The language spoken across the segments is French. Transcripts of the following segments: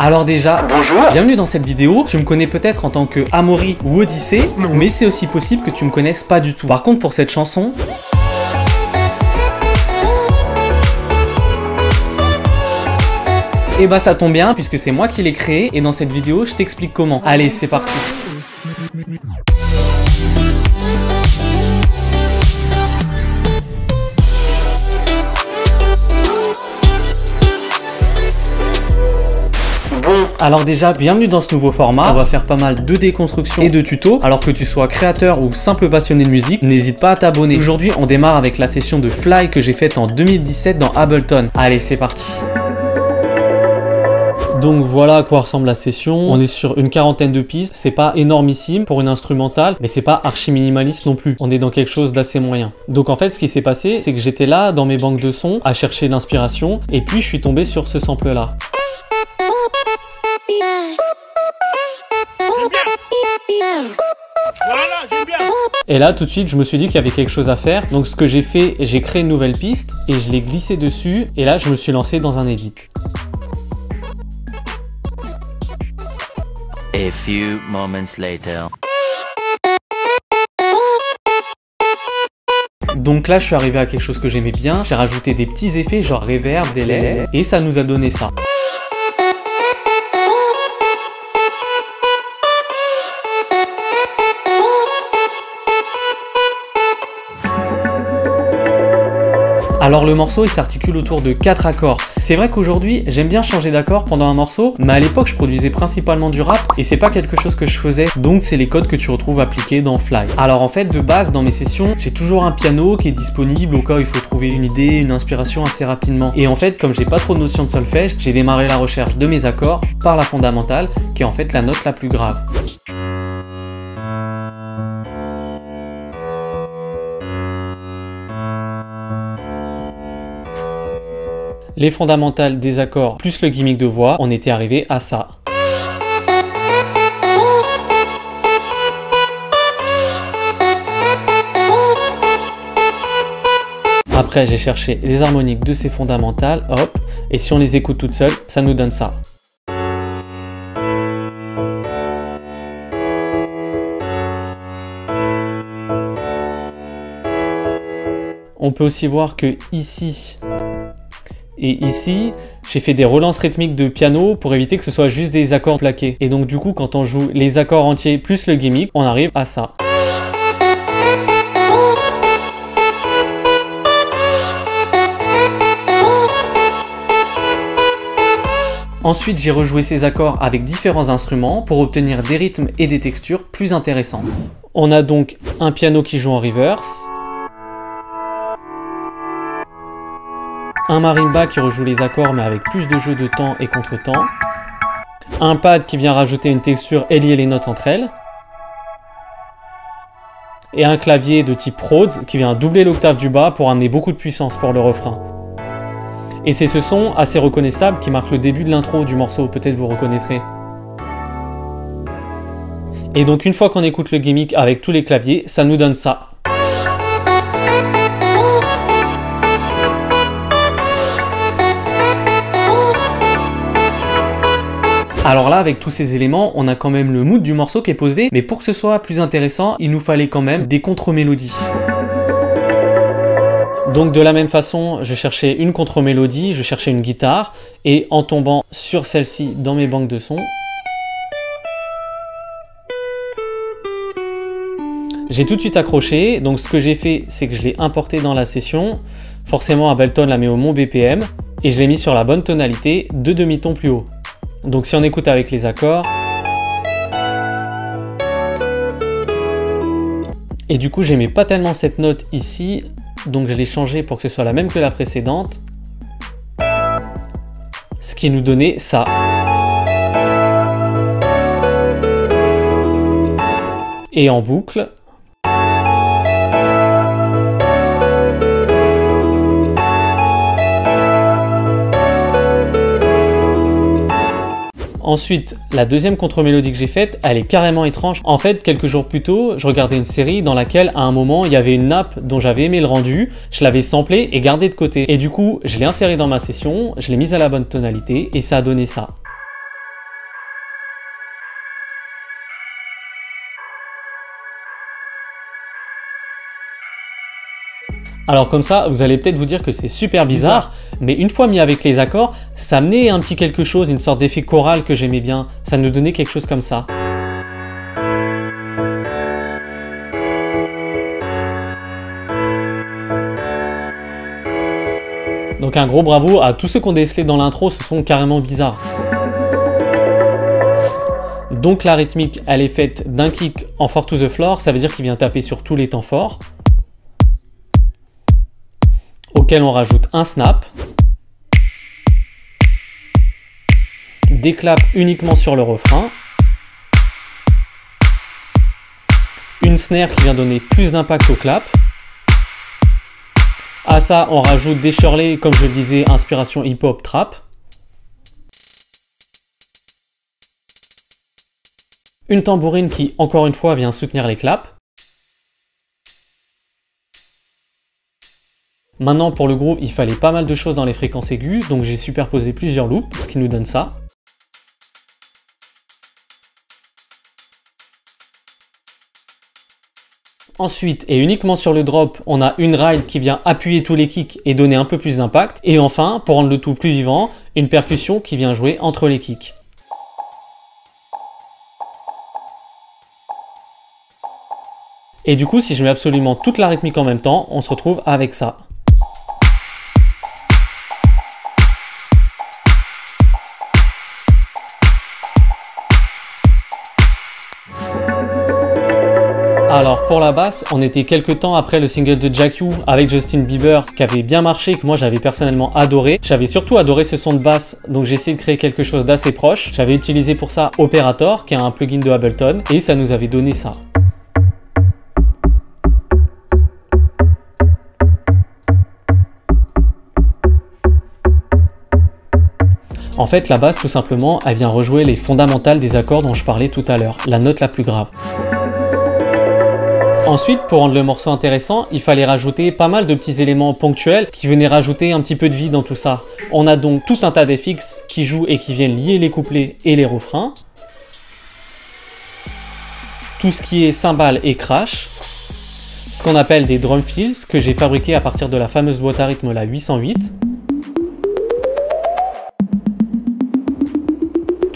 Alors déjà, bonjour, bienvenue dans cette vidéo. Tu me connais peut-être en tant que Amaury ou Odyssée, mais c'est aussi possible que tu me connaisses pas du tout. Par contre, pour cette chanson... Et bah ça tombe bien puisque c'est moi qui l'ai créé et dans cette vidéo je t'explique comment. Allez, c'est parti. Alors déjà, bienvenue dans ce nouveau format. On va faire pas mal de déconstruction et de tutos. Alors que tu sois créateur ou simple passionné de musique, n'hésite pas à t'abonner. Aujourd'hui, on démarre avec la session de Fly que j'ai faite en 2017 dans Ableton. Allez, c'est parti. Donc voilà à quoi ressemble la session. On est sur une quarantaine de pistes. C'est pas énormissime pour une instrumentale, mais c'est pas archi minimaliste non plus. On est dans quelque chose d'assez moyen. Donc en fait, ce qui s'est passé, c'est que j'étais là dans mes banques de sons à chercher l'inspiration et puis je suis tombé sur ce sample là. Et là tout de suite je me suis dit qu'il y avait quelque chose à faire. Donc ce que j'ai fait, j'ai créé une nouvelle piste et je l'ai glissé dessus et là je me suis lancé dans un edit. A few moments later. Donc là je suis arrivé à quelque chose que j'aimais bien. J'ai rajouté des petits effets genre reverb, délai et ça nous a donné ça. Alors le morceau il s'articule autour de 4 accords. C'est vrai qu'aujourd'hui j'aime bien changer d'accord pendant un morceau, mais à l'époque je produisais principalement du rap et c'est pas quelque chose que je faisais, donc c'est les codes que tu retrouves appliqués dans Fly. Alors en fait de base dans mes sessions j'ai toujours un piano qui est disponible au cas où il faut trouver une idée, une inspiration assez rapidement. Et en fait comme j'ai pas trop de notion de solfège, j'ai démarré la recherche de mes accords par la fondamentale qui est en fait la note la plus grave. Les fondamentales des accords plus le gimmick de voix, on était arrivé à ça. Après j'ai cherché les harmoniques de ces fondamentales, hop, et si on les écoute toutes seules, ça nous donne ça. On peut aussi voir que ici et ici, j'ai fait des relances rythmiques de piano pour éviter que ce soit juste des accords plaqués. Et donc du coup, quand on joue les accords entiers plus le gimmick, on arrive à ça. Ensuite, j'ai rejoué ces accords avec différents instruments pour obtenir des rythmes et des textures plus intéressants. On a donc un piano qui joue en reverse, un marimba qui rejoue les accords mais avec plus de jeu de temps et contre-temps, un pad qui vient rajouter une texture et lier les notes entre elles, et un clavier de type Rhodes qui vient doubler l'octave du bas pour amener beaucoup de puissance pour le refrain. Et c'est ce son assez reconnaissable qui marque le début de l'intro du morceau, peut-être vous reconnaîtrez. Et donc une fois qu'on écoute le gimmick avec tous les claviers, ça nous donne ça. Alors là, avec tous ces éléments, on a quand même le mood du morceau qui est posé, mais pour que ce soit plus intéressant, il nous fallait quand même des contre-mélodies. Donc de la même façon, je cherchais une contre-mélodie, je cherchais une guitare, et en tombant sur celle-ci dans mes banques de sons, j'ai tout de suite accroché. Donc ce que j'ai fait, c'est que je l'ai importé dans la session. Forcément, Ableton la met au bon BPM, et je l'ai mis sur la bonne tonalité de demi-ton plus haut. Donc si on écoute avec les accords, et du coup j'aimais pas tellement cette note ici, donc je l'ai changé pour que ce soit la même que la précédente, ce qui nous donnait ça. Et en boucle. Ensuite, la deuxième contre-mélodie que j'ai faite, elle est carrément étrange. En fait, quelques jours plus tôt, je regardais une série dans laquelle, à un moment, il y avait une nappe dont j'avais aimé le rendu, je l'avais samplé et gardé de côté. Et du coup, je l'ai inséré dans ma session, je l'ai mise à la bonne tonalité et ça a donné ça. Alors comme ça, vous allez peut-être vous dire que c'est super bizarre, mais une fois mis avec les accords, ça amenait un petit quelque chose, une sorte d'effet choral que j'aimais bien. Ça nous donnait quelque chose comme ça. Donc un gros bravo à tous ceux qui ont décelé dans l'intro, ce sont carrément bizarres. Donc la rythmique, elle est faite d'un kick en 4 to the floor, ça veut dire qu'il vient taper sur tous les temps forts, auquel on rajoute un snap, des claps uniquement sur le refrain, une snare qui vient donner plus d'impact au clap. À ça, on rajoute des shirley, comme je le disais, inspiration hip-hop trap. Une tambourine qui, encore une fois, vient soutenir les claps. Maintenant, pour le groove, il fallait pas mal de choses dans les fréquences aiguës, donc j'ai superposé plusieurs loops, ce qui nous donne ça. Ensuite, et uniquement sur le drop, on a une ride qui vient appuyer tous les kicks et donner un peu plus d'impact. Et enfin, pour rendre le tout plus vivant, une percussion qui vient jouer entre les kicks. Et du coup, si je mets absolument toute la rythmique en même temps, on se retrouve avec ça. Alors pour la basse, on était quelques temps après le single de Jack U avec Justin Bieber qui avait bien marché et que moi j'avais personnellement adoré. J'avais surtout adoré ce son de basse, donc j'ai essayé de créer quelque chose d'assez proche. J'avais utilisé pour ça Operator qui est un plugin de Ableton et ça nous avait donné ça. En fait, la basse, tout simplement, elle vient rejouer les fondamentales des accords dont je parlais tout à l'heure, la note la plus grave. Ensuite, pour rendre le morceau intéressant, il fallait rajouter pas mal de petits éléments ponctuels qui venaient rajouter un petit peu de vie dans tout ça. On a donc tout un tas d'FX qui jouent et qui viennent lier les couplets et les refrains. Tout ce qui est cymbales et crash. Ce qu'on appelle des drum fills que j'ai fabriqués à partir de la fameuse boîte à rythme la 808.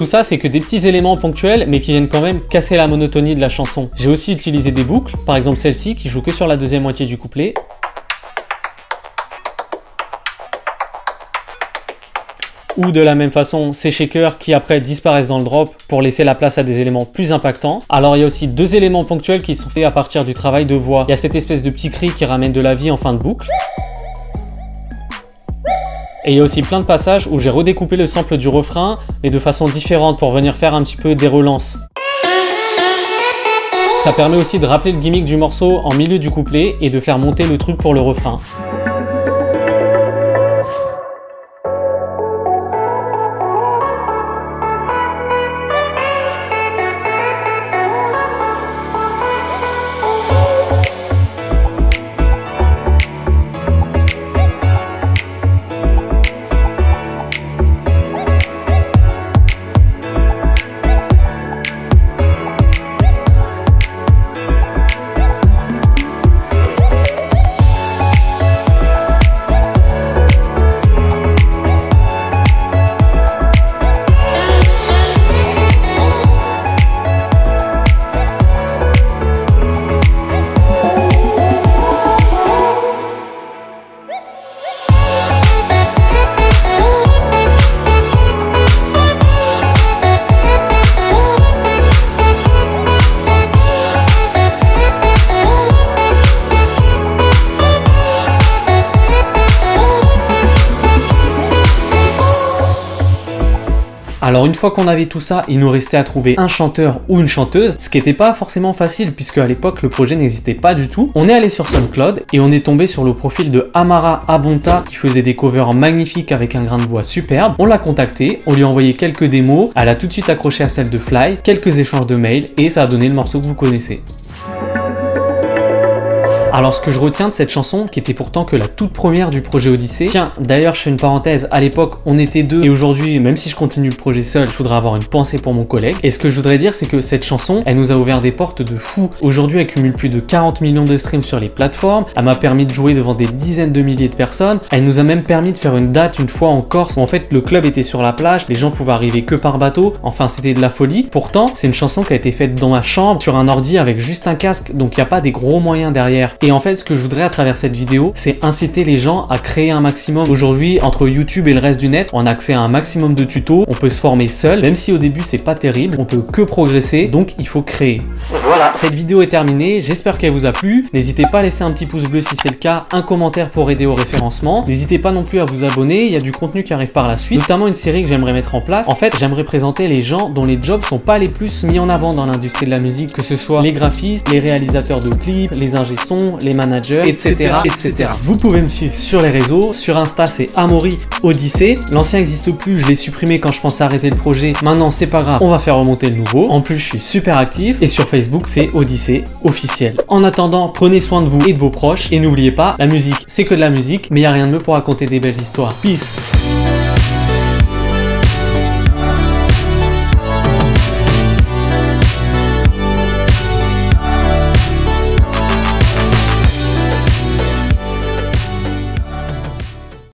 Tout ça, c'est que des petits éléments ponctuels, mais qui viennent quand même casser la monotonie de la chanson. J'ai aussi utilisé des boucles, par exemple celle-ci, qui joue que sur la deuxième moitié du couplet. Ou de la même façon, ces shakers qui après disparaissent dans le drop pour laisser la place à des éléments plus impactants. Alors il y a aussi deux éléments ponctuels qui sont faits à partir du travail de voix. Il y a cette espèce de petit cri qui ramène de la vie en fin de boucle. Et il y a aussi plein de passages où j'ai redécoupé le sample du refrain, mais de façon différente pour venir faire un petit peu des relances. Ça permet aussi de rappeler le gimmick du morceau en milieu du couplet et de faire monter le truc pour le refrain. Alors une fois qu'on avait tout ça, il nous restait à trouver un chanteur ou une chanteuse, ce qui n'était pas forcément facile puisque à l'époque le projet n'existait pas du tout. On est allé sur SoundCloud et on est tombé sur le profil de Amara Abonta qui faisait des covers magnifiques avec un grain de voix superbe. On l'a contacté, on lui a envoyé quelques démos, elle a tout de suite accroché à celle de Fly, quelques échanges de mails et ça a donné le morceau que vous connaissez. Alors ce que je retiens de cette chanson, qui était pourtant que la toute première du projet Odyssée, tiens, d'ailleurs je fais une parenthèse, à l'époque on était deux, et aujourd'hui, même si je continue le projet seul, je voudrais avoir une pensée pour mon collègue. Et ce que je voudrais dire, c'est que cette chanson, elle nous a ouvert des portes de fou. Aujourd'hui, elle cumule plus de 40 millions de streams sur les plateformes, elle m'a permis de jouer devant des dizaines de milliers de personnes, elle nous a même permis de faire une date une fois en Corse, où en fait le club était sur la plage, les gens pouvaient arriver que par bateau, enfin c'était de la folie. Pourtant, c'est une chanson qui a été faite dans ma chambre, sur un ordi avec juste un casque, donc il n'y a pas des gros moyens derrière. Et en fait, ce que je voudrais à travers cette vidéo, c'est inciter les gens à créer un maximum. Aujourd'hui, entre YouTube et le reste du net, on a accès à un maximum de tutos, on peut se former seul, même si au début c'est pas terrible, on peut que progresser, donc il faut créer. Voilà, cette vidéo est terminée, j'espère qu'elle vous a plu. N'hésitez pas à laisser un petit pouce bleu si c'est le cas, un commentaire pour aider au référencement. N'hésitez pas non plus à vous abonner, il y a du contenu qui arrive par la suite, notamment une série que j'aimerais mettre en place. En fait, j'aimerais présenter les gens dont les jobs sont pas les plus mis en avant dans l'industrie de la musique, que ce soit les graphistes, les réalisateurs de clips, les ingé sons, les managers, etc., etc. Vous pouvez me suivre sur les réseaux, sur Insta c'est Amaury Odyssée. L'ancien n'existe plus, je l'ai supprimé quand je pensais arrêter le projet. Maintenant c'est pas grave, on va faire remonter le nouveau. En plus je suis super actif et sur Facebook c'est Odyssée officiel. En attendant, prenez soin de vous et de vos proches et n'oubliez pas, la musique c'est que de la musique, mais il n'y a rien de mieux pour raconter des belles histoires. Peace.